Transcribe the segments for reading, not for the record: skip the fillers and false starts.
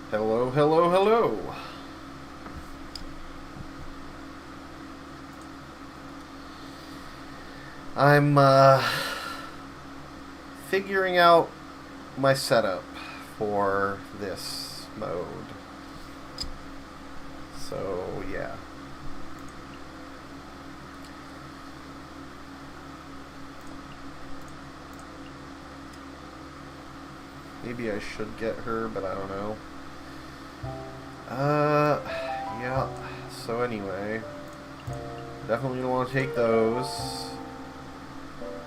Hello, hello, hello. I'm figuring out my setup for this mode. So, yeah. Maybe I should get her, but I don't know. Yeah. So anyway, definitely don't want to take those.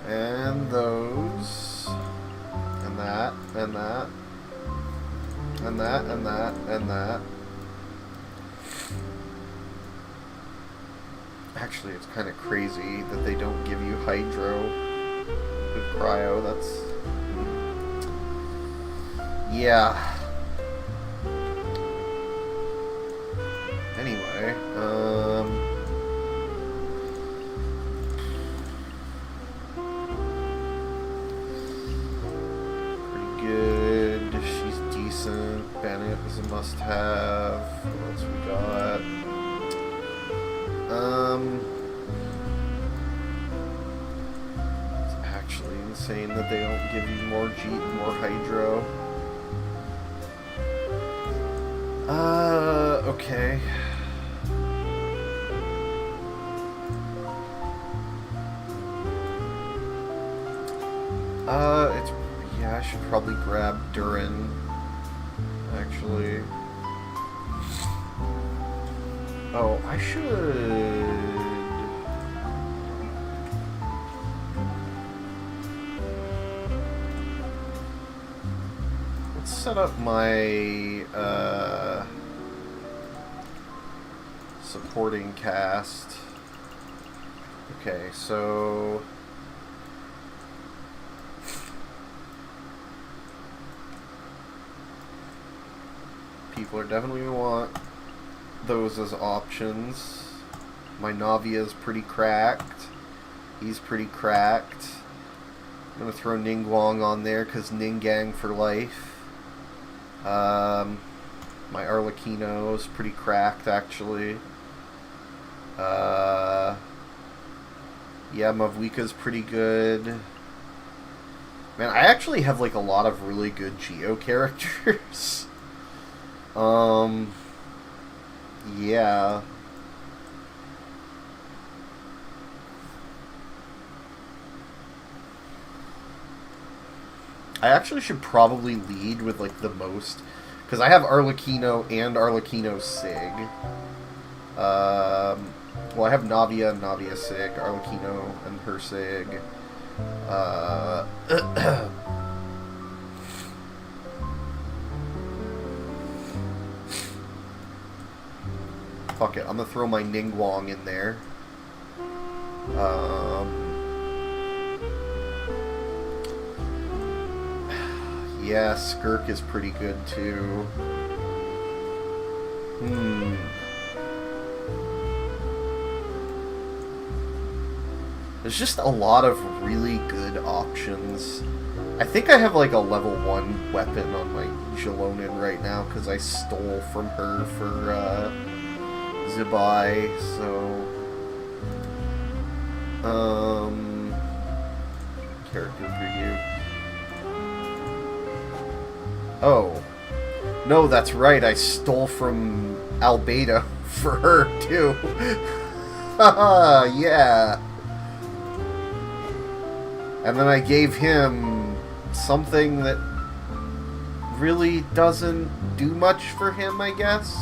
And those. And that. And that. And that. And that. And that. Actually, it's kind of crazy that they don't give you hydro with cryo. That's... yeah. Anyway, pretty good. She's decent. Bennett is a must-have. What else we got? It's actually insane that they don't give you more Jeet and more hydro. Okay. It's... yeah, I should probably grab Durin, actually. Oh, I should... let's set up my, supporting cast. Okay, so... people are definitely going to want those as options. My Navia is pretty cracked. He's pretty cracked. I'm going to throw Ningguang on there because Ninggang for life. My Arlecchino is pretty cracked, actually. Yeah, Mavuika's pretty good. Man, I actually have like a lot of really good Geo characters. Yeah. I actually should probably lead with like the most, because I have Arlecchino and Arlecchino Sig. Well, I have Navia and Navia Sig, Arlecchino and her Sig. Fuck it, I'm gonna throw my Ningguang in there. Yeah, Skirk is pretty good too. There's just a lot of really good options. I think I have like a level 1 weapon on my Jalonin right now because I stole from her for Zibai, so... character preview. Oh. No, that's right, I stole from Albedo for her, too. Haha, yeah. And then I gave him something that really doesn't do much for him, I guess?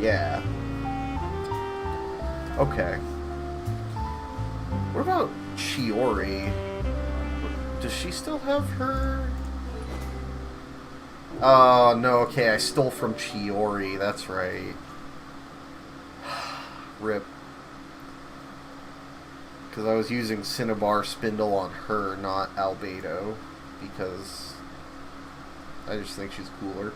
Yeah. Okay. What about Chiori? Does she still have her? Oh, no, okay, I stole from Chiori, that's right. Rip. Because I was using Cinnabar Spindle on her, not Albedo. Because I just think she's cooler.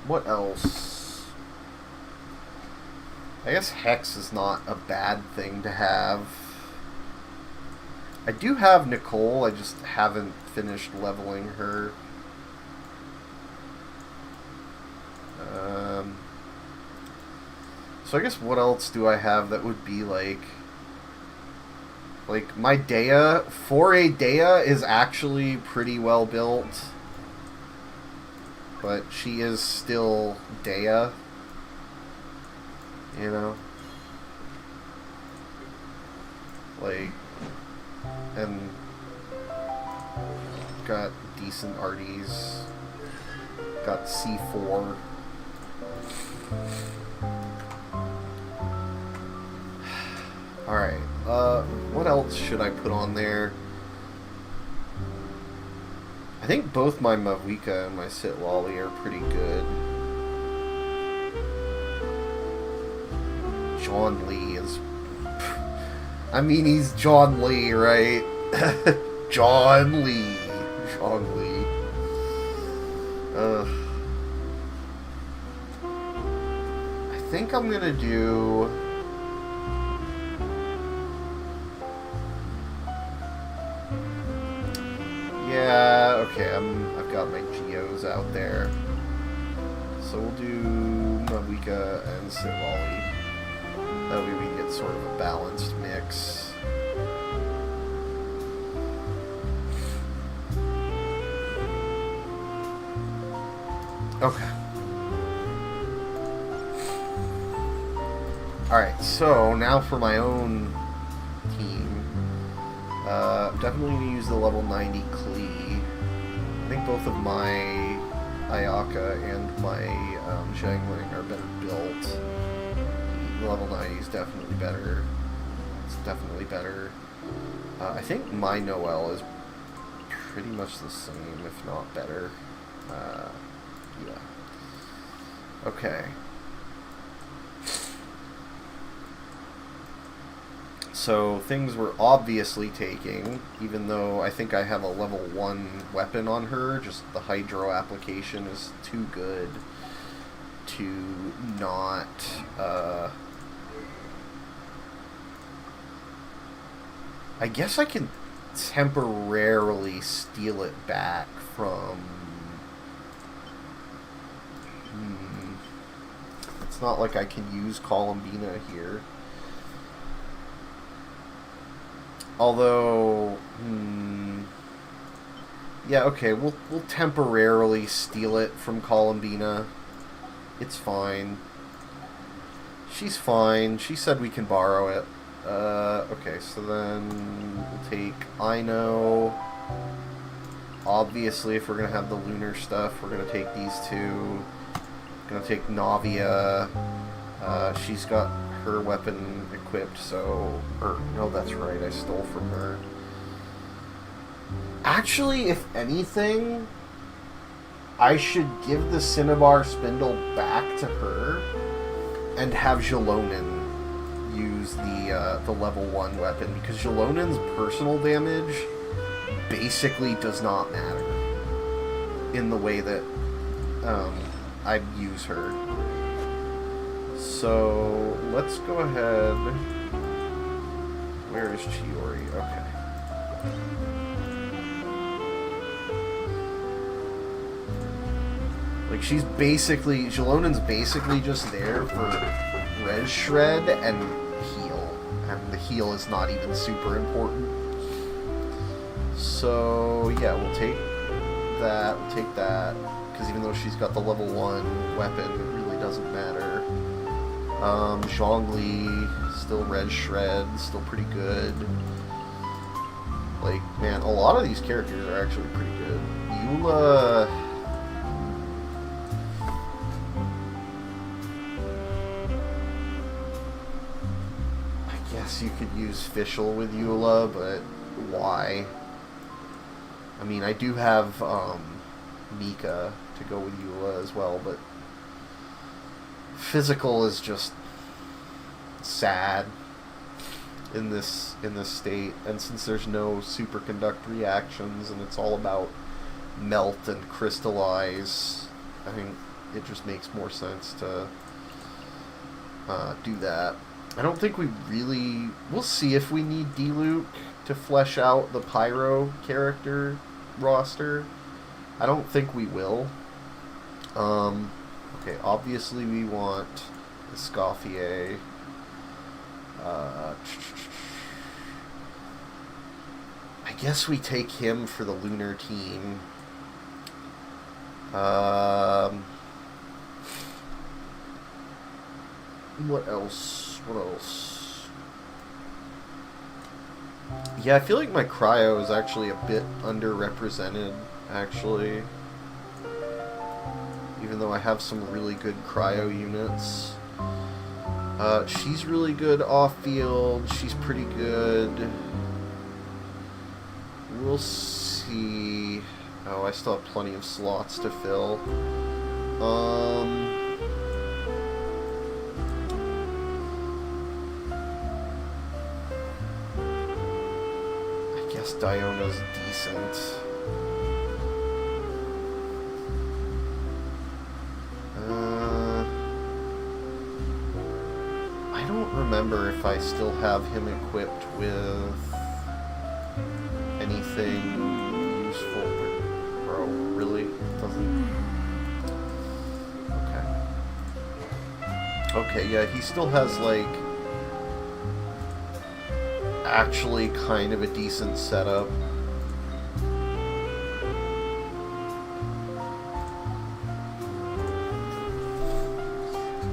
What else? I guess Hex is not a bad thing to have. I do have Nicole, I just haven't finished leveling her. So I guess what else do I have that would be like my Dea, for a Dea, is actually pretty well built. But she is still Dea. You know? Like, and got decent arties. Got C4. Alright, what else should I put on there? I think both my Mavuika and my Sitlolly are pretty good. John Lee is... I mean, he's John Lee, right? John Lee. John Lee. I think I'm gonna do... Yeah, okay, I've got my Geos out there. So we'll do Mavuika and Sitlolly. That way we can get sort of a balanced mix. Okay. Alright, so now for my own team. Definitely going to use the level 90 Klee. I think both of my Ayaka and my Zhangling are better built. The level 90 is definitely better. It's definitely better. I think my Noelle is pretty much the same, if not better. Yeah. Okay. So things were obviously taking, even though I think I have a level 1 weapon on her, just the Hydro application is too good to not... I guess I can temporarily steal it back from... It's not like I can use Columbina here. Although, yeah, okay, we'll temporarily steal it from Columbina. It's fine. She's fine. She said we can borrow it. Okay, so then we'll take Ino. Obviously, if we're gonna have the lunar stuff, we're gonna take these two. Gonna take Navia. She's got her weapon equipped, so... no, that's right, I stole from her. Actually, if anything, I should give the Cinnabar Spindle back to her and have Jalonin use the level 1 weapon, because Jalonin's personal damage basically does not matter in the way that I'd use her. So, let's go ahead. Where is Chiori? Okay. Like, she's basically... Jalonin's basically just there for Res Shred and heal. And the heal is not even super important. So, yeah, we'll take that. We'll take that. Because even though she's got the level 1 weapon, it really doesn't matter. Zhongli, still Red Shred, still pretty good. Like, man, a lot of these characters are actually pretty good. Eula... I guess you could use Fischl with Eula, but why? I mean, I do have, Mika to go with Eula as well, but physical is just sad in this state, and since there's no superconduct reactions and it's all about melt and crystallize, I think it just makes more sense to do that. I don't think we really... We'll see if we need D-Luke. to flesh out the Pyro character roster. I don't think we will. Okay, obviously we want Escoffier. I guess we take him for the lunar team. What else? What else? Yeah, I feel like my cryo is actually a bit underrepresented, actually. Even though I have some really good cryo units. She's really good off-field. She's pretty good. We'll see. Oh, I still have plenty of slots to fill. I guess Diona's decent. I don't remember if I still have him equipped with anything useful. Bro, really? Doesn't... Okay. Okay, yeah, he still has, like, actually kind of a decent setup.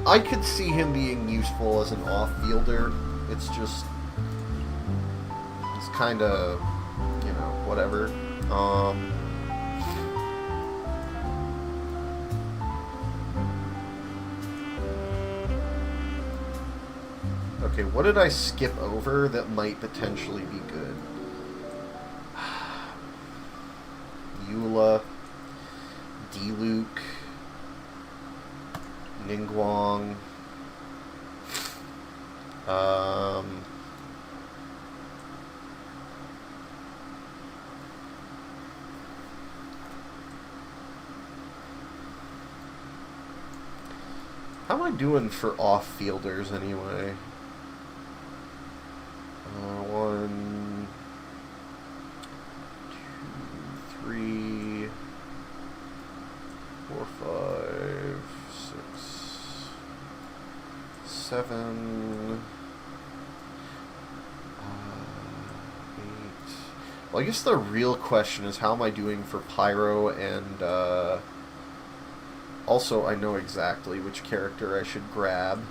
I could see him being useful as an off-fielder. It's just... It's kind of... You know, whatever. Okay, what did I skip over that might potentially be good? Eula, Diluc, Ningguang, how am I doing for off-fielders anyway? 1, 2, 3, 4, 5, 6, 7, 8. Well, I guess the real question is how am I doing for Pyro and also I know exactly which character I should grab.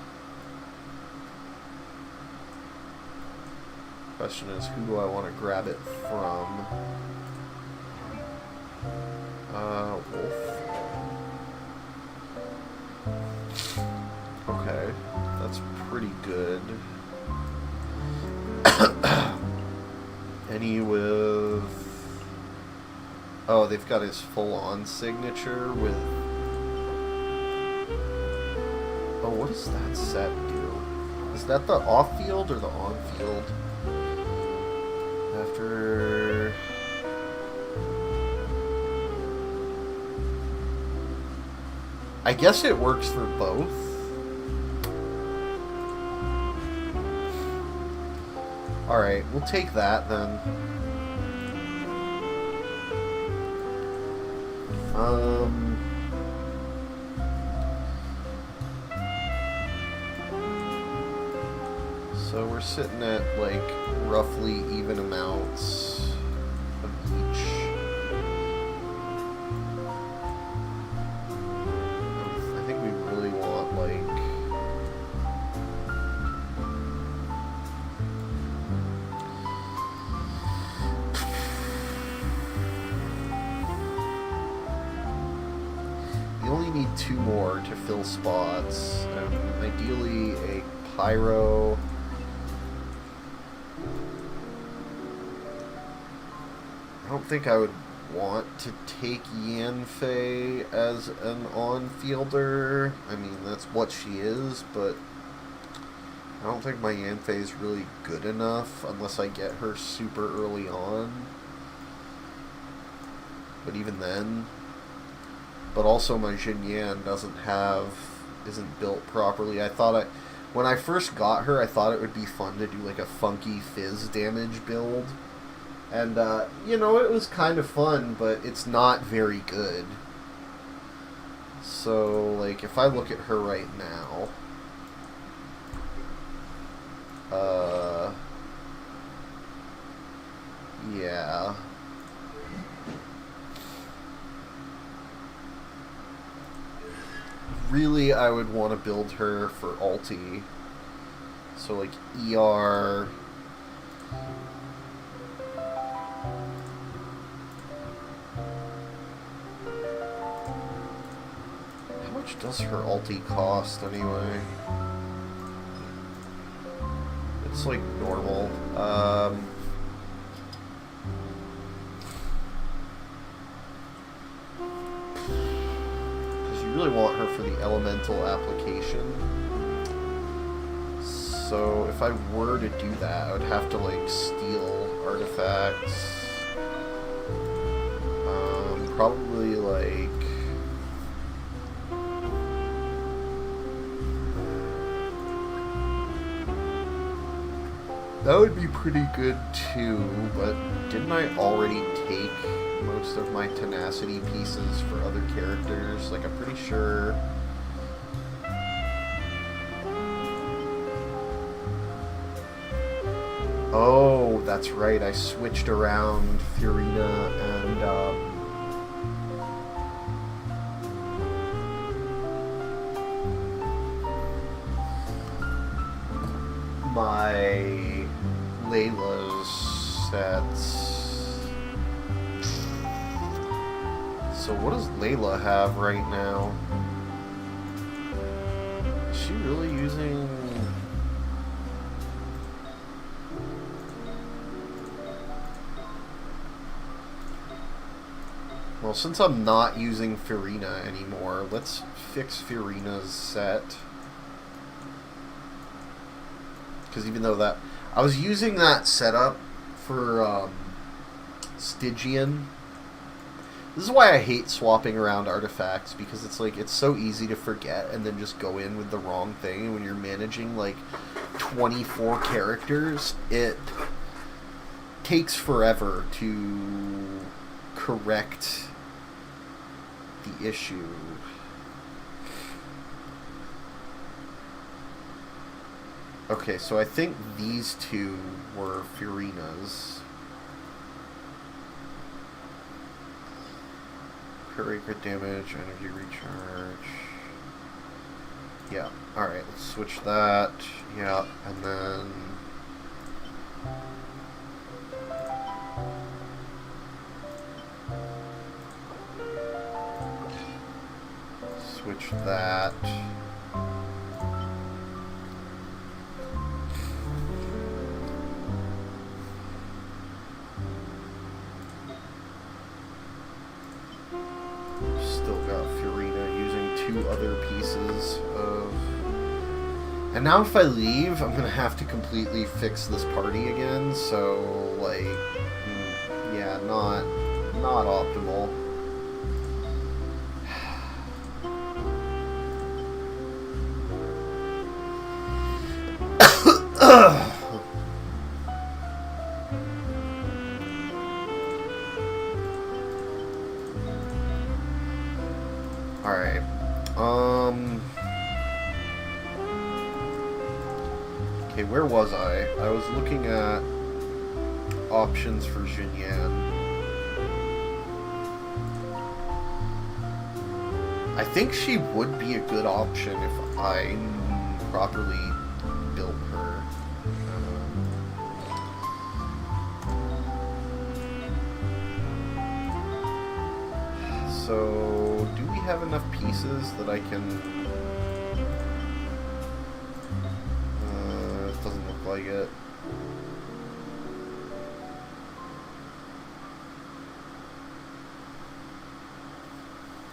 Question is, who do I want to grab it from? Wolf. Okay, that's pretty good. Any with... Oh, they've got his full-on signature with... Oh, what does that set do? Is that the off-field or the on-field? After... I guess it works for both. Alright, we'll take that then. So we're sitting at like roughly even amounts of each. I think we really want like... You only need 2 more to fill spots. Ideally a Pyro... I don't think I would want to take Yanfei as an on-fielder. I mean, that's what she is, but I don't think my Yanfei is really good enough unless I get her super early on. But even then... But also my Xinyan isn't built properly. When I first got her, I thought it would be fun to do like a funky fizz damage build. And, you know, it was kind of fun, but it's not very good. So, like, if I look at her right now, yeah. Really, I would want to build her for ulti. So, like, ER. How much does her ulti cost, anyway? It's, like, normal. Really want her for the elemental application. So if I were to do that, I would have to like steal artifacts. Probably like that would be pretty good too, but didn't I already take most of my tenacity pieces for other characters? Like, I'm pretty sure. Oh, that's right. I switched around Furina and my Layla's sets. So what does Layla have right now? Is she really using... Well, since I'm not using Furina anymore, let's fix Furina's set. Because even though that... I was using that setup for Stygian. This is why I hate swapping around artifacts, because it's like, it's so easy to forget and then just go in with the wrong thing. When you're managing like 24 characters, it takes forever to correct the issue. Okay, so I think these two were Furina's. Crit damage, energy recharge. Yeah, alright, let's switch that. Yeah, and then... switch that. Still got Furina using 2 other pieces of... And now if I leave, I'm gonna have to completely fix this party again, so, like... yeah, not optimal. Alright. Okay, where was I? I was looking at options for Xinyan. I think she would be a good option if I properly built her. So, do we have enough pieces that I can... it doesn't look like it.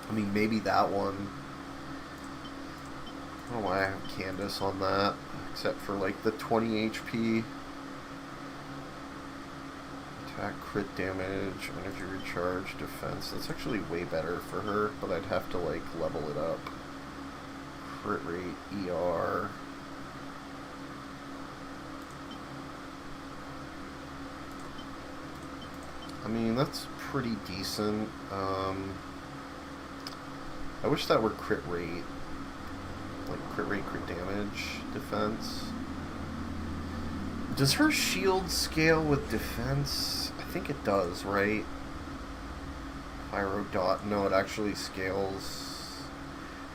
I mean, maybe that one. I don't know why I have Candace on that, except for like the 20 HP. Attack, crit damage, energy recharge, defense. That's actually way better for her, but I'd have to like level it up. Crit rate, ER. mean, that's pretty decent. I wish that were crit rate. Like, crit rate, crit damage, defense. Does her shield scale with defense? I think it does, right? Pyro dot. No, it actually scales.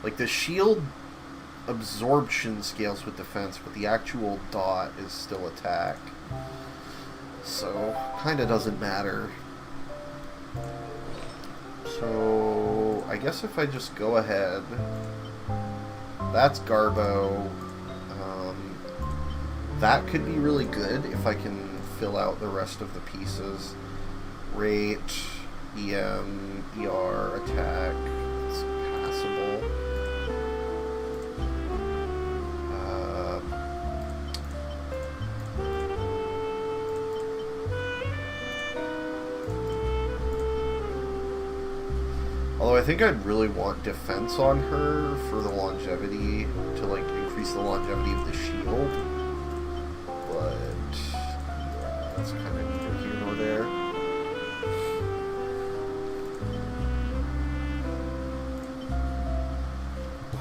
Like, the shield absorption scales with defense, but the actual dot is still attack. So, kinda doesn't matter. So, I guess if I just go ahead... That's Garbo. That could be really good if I can fill out the rest of the pieces. Rate, EM, ER, attack. It's passable. Although I think I'd really want defense on her for the longevity, to like increase the longevity of the shield. But yeah, that's kind of neither here nor there.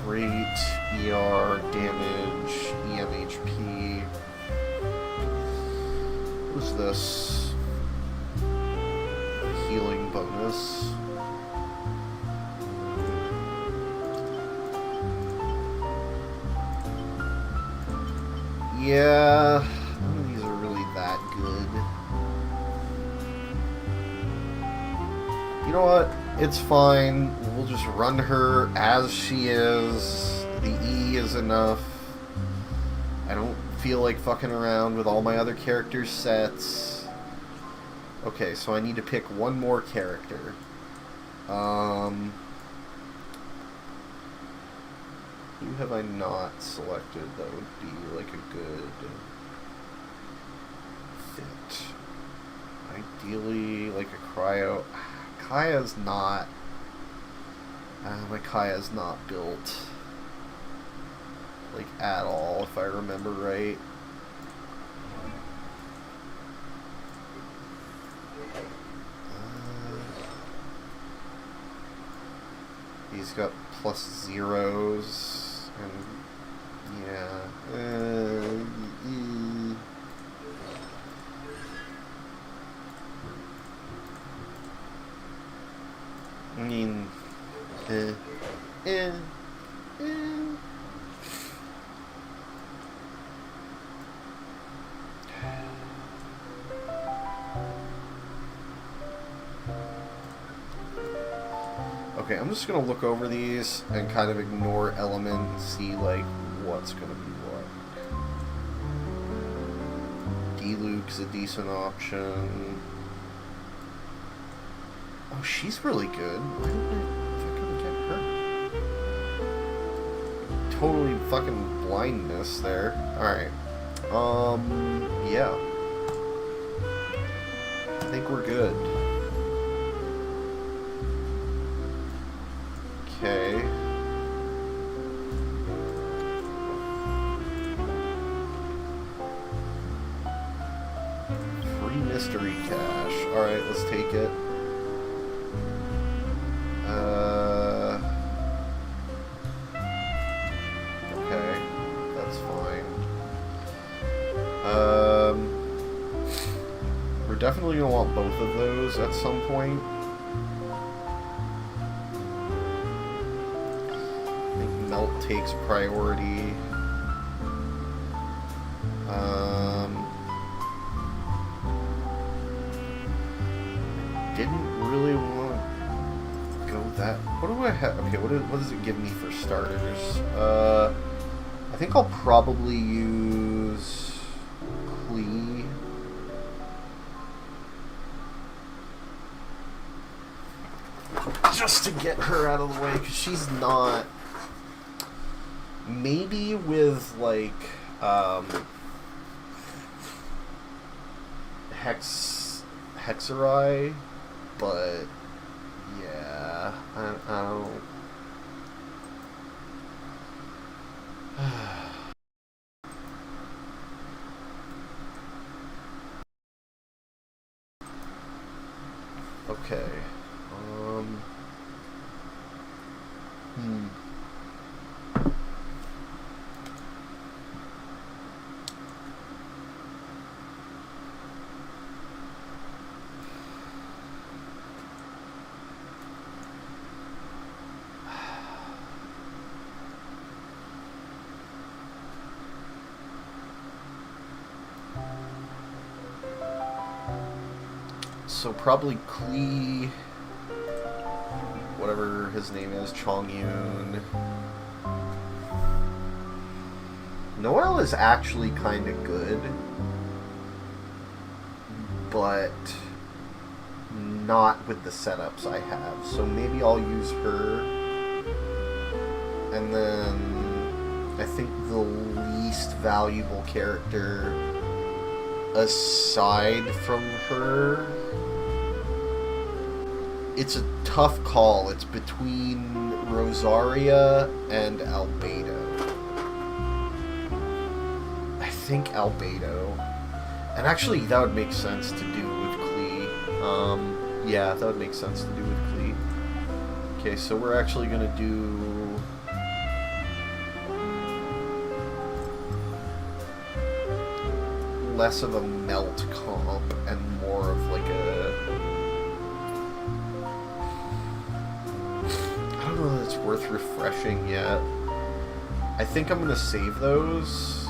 Rate, ER, damage, EMHP. What's this? Healing bonus. Yeah, none of these are really that good. You know what? It's fine. We'll just run her as she is. The E is enough. I don't feel like fucking around with all my other characters' sets. Okay, so I need to pick one more character. Who have I not selected that would be like a good fit? Ideally, like a cryo. Kaya's not. My Kaya's not built like at all, if I remember right. He's got plus zeros. And yeah, I mean, Okay, I'm just gonna look over these and kind of ignore element and see like what's gonna be what. D-Luke's a decent option. Oh, she's really good. Why didn't I fucking get her? Totally fucking blindness there. Alright. Yeah. I think we're good. Okay. Free mystery cache. Alright, let's take it. Okay. That's fine. We're definitely gonna want both of those at some point. Melt takes priority. Didn't really want to go that. What do I have? Okay, what does it give me for starters? I think I'll probably use Klee. Just to get her out of the way, because she's not. Maybe with like Hexerai, but yeah, I don't. So probably Klee, whatever his name is, Chongyun. Noelle is actually kind of good, but not with the setups I have. So maybe I'll use her. And then I think the least valuable character aside from her, it's a tough call. It's between Rosaria and Albedo. I think Albedo. And actually, that would make sense to do with Klee. Yeah, that would make sense to do with Klee. Okay, so we're actually going to do... less of a melt comp and more of like a... I don't know that it's worth refreshing yet. I think I'm going to save those.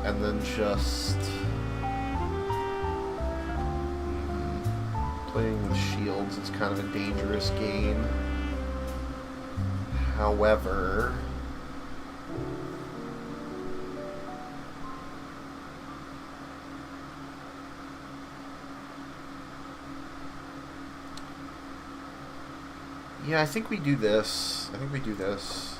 And then just... playing with shields is kind of a dangerous game. However... yeah, I think we do this. I think we do this.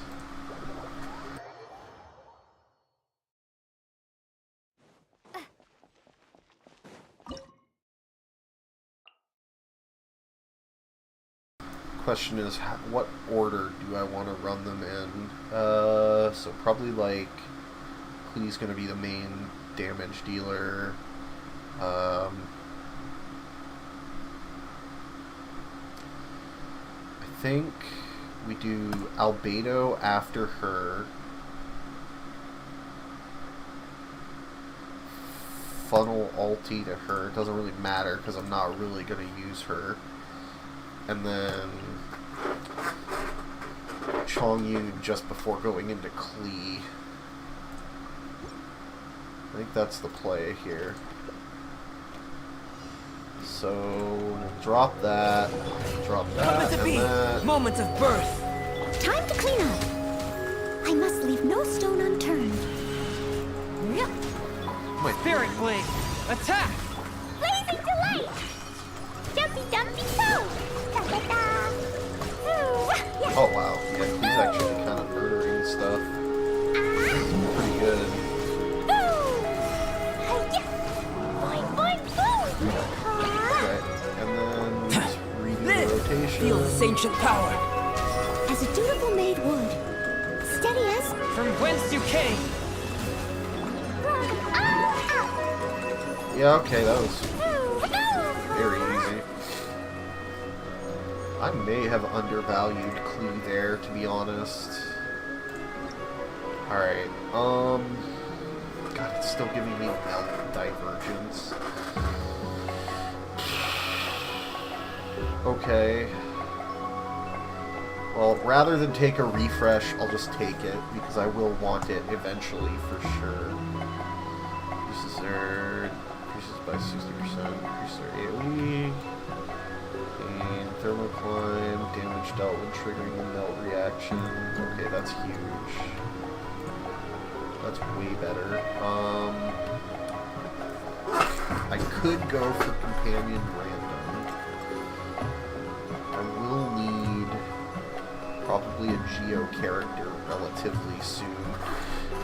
Question is, what order do I want to run them in? So probably like, Klee's going to be the main damage dealer. I think we do Albedo after her. Funnel ulti to her. It doesn't really matter because I'm not really going to use her. And then Chongyun just before going into Klee. I think that's the play here. So drop that, and that. Moment of birth. Time to clean up. I must leave no stone unturned. Yep. Spirit blade, attack! Blazing delight. Jumpy dumpy toe. Da da da. Ooh, yeah. Oh wow, yeah, he's actually kind of murdering stuff. This is pretty good. Feel this ancient power. As a dutiful maid would. Steady as... from whence you came. Yeah, okay, that was very easy. I may have undervalued Klee there, to be honest. Alright, God, it's still giving me melt divergence. Okay. Well, rather than take a refresh, I'll just take it, because I will want it eventually, for sure. Increases by 60%, increase their AoE, and thermal climb, damage dealt when triggering the melt reaction. Okay, that's huge. That's way better. I could go for companion random. I will need probably a Geo character relatively soon.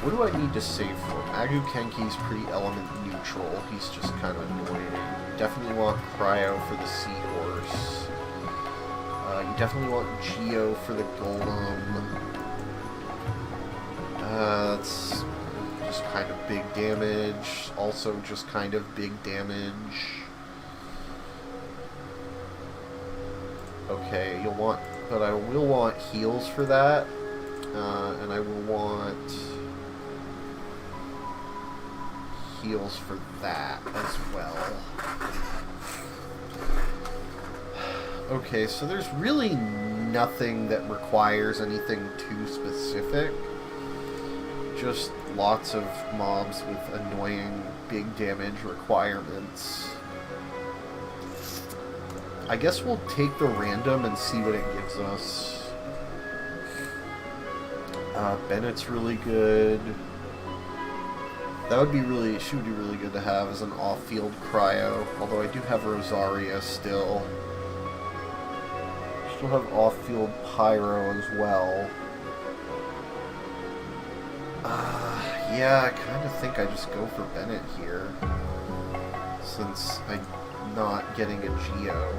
What do I need to save for? Agu Kenki's pretty element neutral. He's just kind of annoying. Definitely want Cryo for the Seahorse. You definitely want Geo for the Golem. That's just kind of big damage. Also just kind of big damage. Okay, you'll want... but I will want heals for that. And I will want... heals for that as well. Okay, so there's really nothing that requires anything too specific. just lots of mobs with annoying big damage requirements. I guess we'll take the random and see what it gives us. Bennett's really good. That would be really, she would be really good to have as an off-field cryo. Although I do have Rosaria still. Still have off-field pyro as well. Yeah, I kind of think I just go for Bennett here, since I'm not getting a Geo.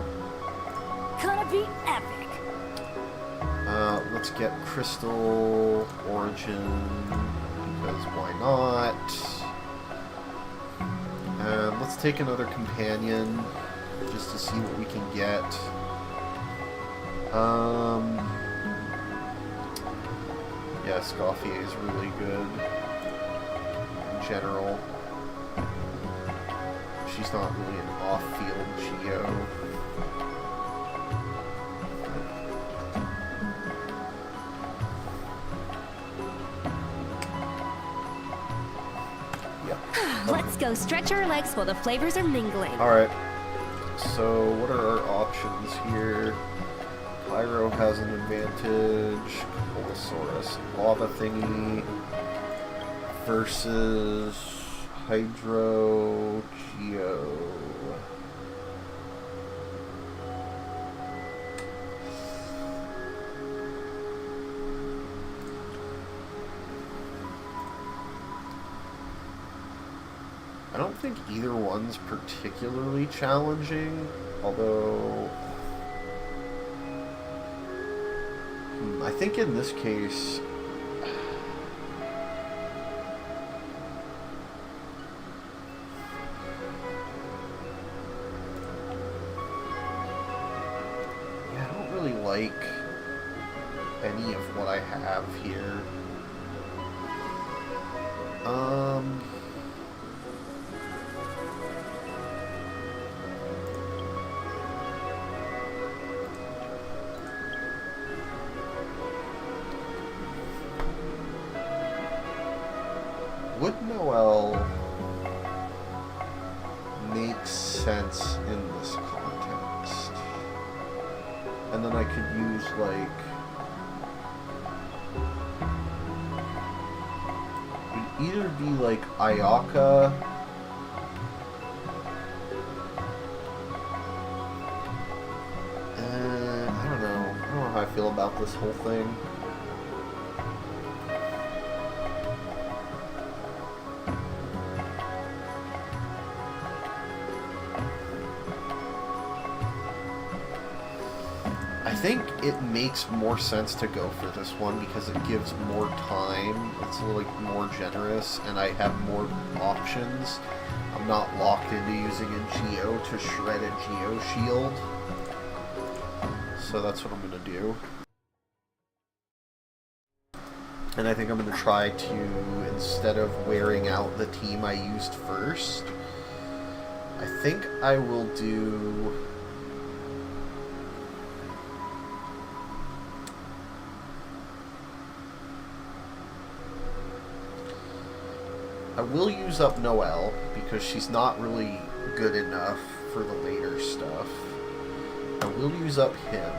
Gonna be epic. Let's get Crystal Origin, because why not? And let's take another companion, just to see what we can get. Yeah, Scofier is really good in general. She's not really an off-field Geo. Let's go stretch our legs while the flavors are mingling. Alright, so what are our options here? Pyro has an advantage. Colosaurus Lava Thingy versus Hydro Geo. I don't think either one's particularly challenging, although I think in this case yeah, I don't really like any of what I have here. Would Noelle make sense in this context? And then I could use, like, it would either be like Ayaka I don't know how I feel about this whole thing. I think it makes more sense to go for this one because it gives more time. It's a little more generous, and I have more options. I'm not locked into using a Geo to shred a Geo shield. So that's what I'm going to do. And I think I'm going to try to, instead of wearing out the team I used first, I think I will do... I will use up Noelle, because she's not really good enough for the later stuff. I will use up him.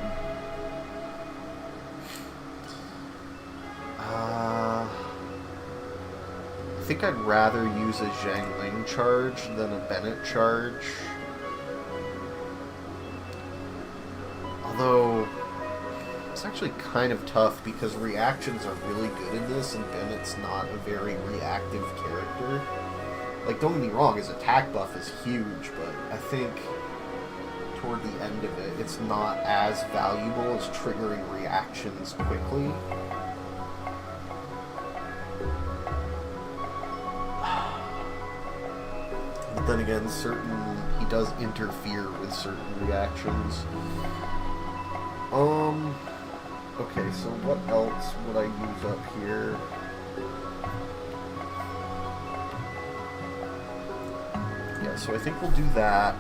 I think I'd rather use a Zhangling charge than a Bennett charge. Although, it's actually kind of tough because reactions are really good in this, and Bennett's not a very reactive character. Like, don't get me wrong, his attack buff is huge, but I think toward the end of it, it's not as valuable as triggering reactions quickly. But then again, he does interfere with certain reactions. Okay, so what else would I use up here? Yeah, so I think we'll do that.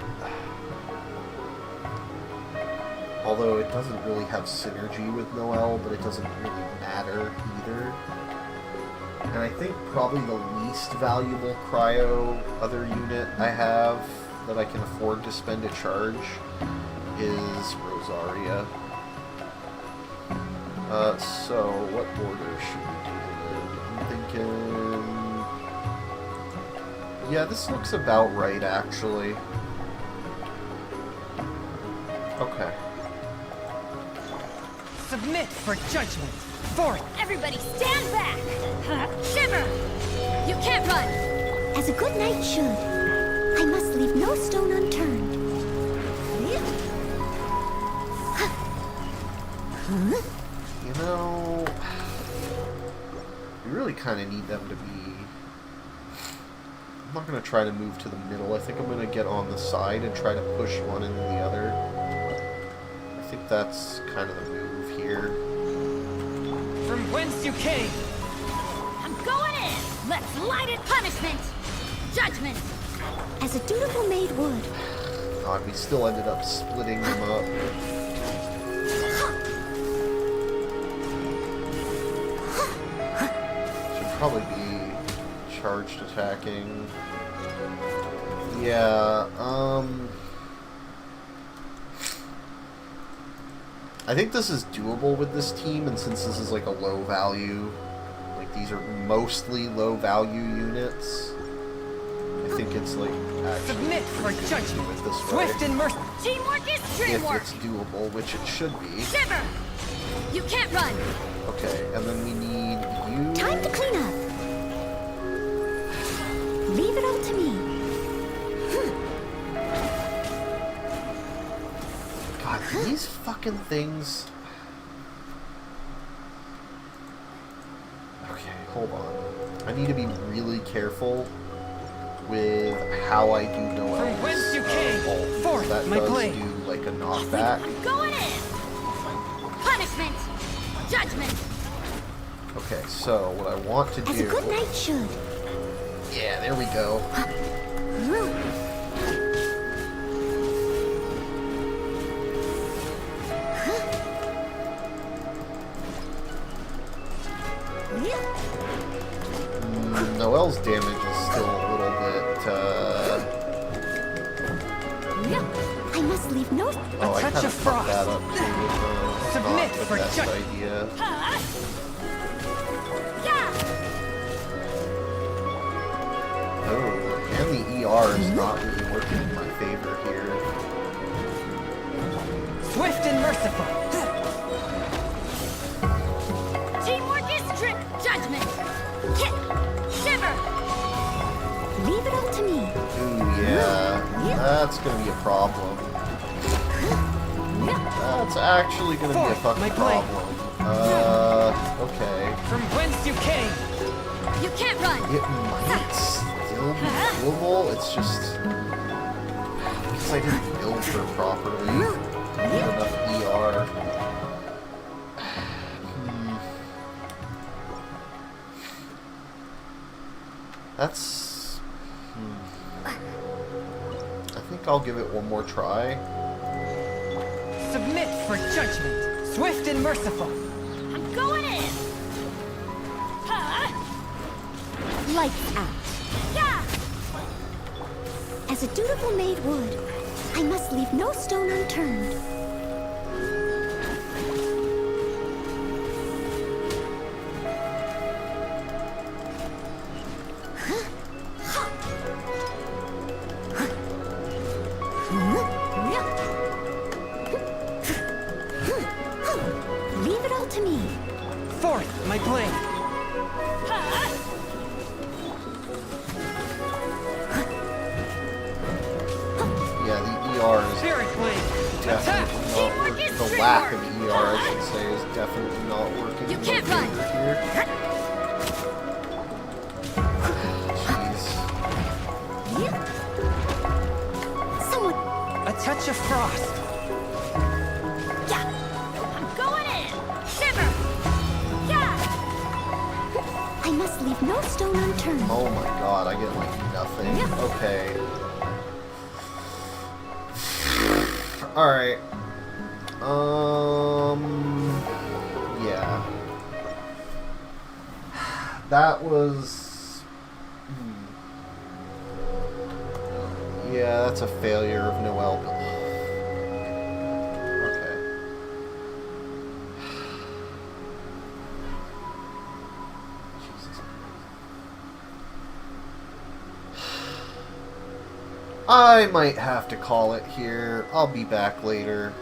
Although it doesn't really have synergy with Noelle, but it doesn't really matter either. And I think probably the least valuable cryo other unit I have that I can afford to spend a charge is Rosaria. So what order should we do it in? I'm thinking... Yeah, this looks about right, actually. Okay. Submit for judgment. Forth. Everybody stand back! Shiver! You can't run! As a good knight should, I must leave no stone unturned. You know... We really kind of need them to be... I'm not going to try to move to the middle. I think I'm going to get on the side and try to push one into the other. I think that's kind of the move here. From whence you came. I'm going in! Let's light it punishment! Judgment! As a dutiful maid would. God, we still ended up splitting them up. Should probably be charged attacking. Yeah, I think this is doable with this team, and since this is like a low value, like these are mostly low value units, I think it's like actually Submit for pretty good to do judgment. it this Swift way. and mercy. Teamwork is If dreamwork! it's doable, which it should be. Shiver! You can't run! Okay, and then we need you. Time to clean up! Leave it all to me. God, these fucking things. Okay, hold on. I need to be really careful with how I do Noel's From whence you came, ult, because forth, that my does blade. do like a knockback. I'm going in! Punishment! Judgment! Okay, so what I want to As a do. good knight should. Yeah, there we go. Noel's damage is still a little bit. I must leave no... Oh, I touch kind of of fucked that frost. up too. Submit Not the for best judgment. idea. Oh, and the ER is not really working in my favor here. Swift and merciful. Teamwork is strict judgment! Kick! Shiver! Leave it all to me. Ooh, yeah. That's gonna be a problem. That's actually gonna be a Forth, fucking my blade. problem. Okay. From whence you came. You can't run! It might still be doable, it's just... Because I didn't build her properly. I need enough ER. That's... I think I'll give it one more try. Submit for judgment. Swift and merciful. I'm going in! Lights out. Yeah! As a dutiful maid would, I must leave no stone unturned. Leave it all to me. Forth, my blade. Yeah, the ER is Spirit blade. Attack. definitely not working. The lack of ER, I should say, is definitely not working. You in my can't run. favor here. Jeez. Someone... A touch of frost. Yeah! I'm going in! Shiver! Yeah! I must leave no stone unturned. Oh my god, I get like nothing. Okay. Alright. Yeah. That was... Yeah, that's a failure of Noel. Okay. Jesus. I might have to call it here. I'll be back later.